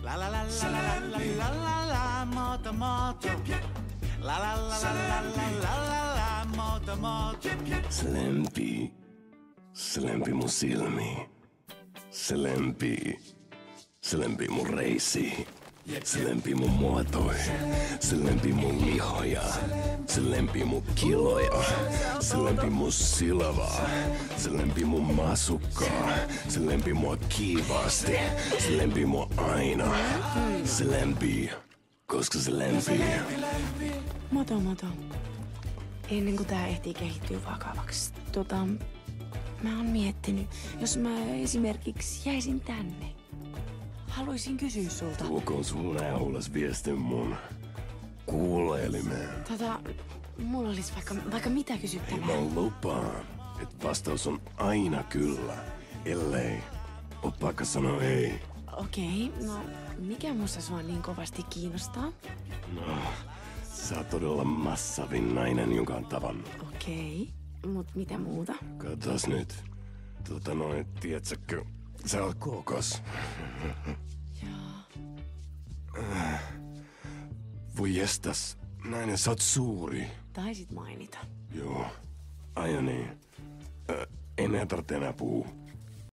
La la la la la la la la la, moto moto. La la la la la la la la la, moto moto. Se lempi mun silmi. Se lempi mun reisi. Se lempi mun muotoi. Se lempi mun lihoja. Se lempi mun kiloja. Se lempi mun silvaa. Se lempi mun masukkaa. Se lempi mua kiivaasti. Se lempi mua aina. Se lempi, koska se lempi. Moto. Ennen kuin tää ehtii kehittyä vakavaksi. Mä oon miettinyt, jos mä esimerkiksi jäisin tänne. Haluaisin kysyä sulta. Tuokoon sun nähulas viestin mun kuuleelimeen. Mulla olisi vaikka mitä kysyttävää. Mä lupaan, että vastaus on aina kyllä, ellei oo pakka sanoa ei. Okei, no mikä musta sua niin kovasti kiinnostaa? No, sä oot todella massavin nainen, jonka on tavannut. Okei, mut mitä muuta? Katos nyt. Tiedätkö, sä oot kookas. Joo. Voi jestas, nainen, sä oot suuri. Taisit mainita. Joo, aina niin. Ei meidän tarvitse enää puhua.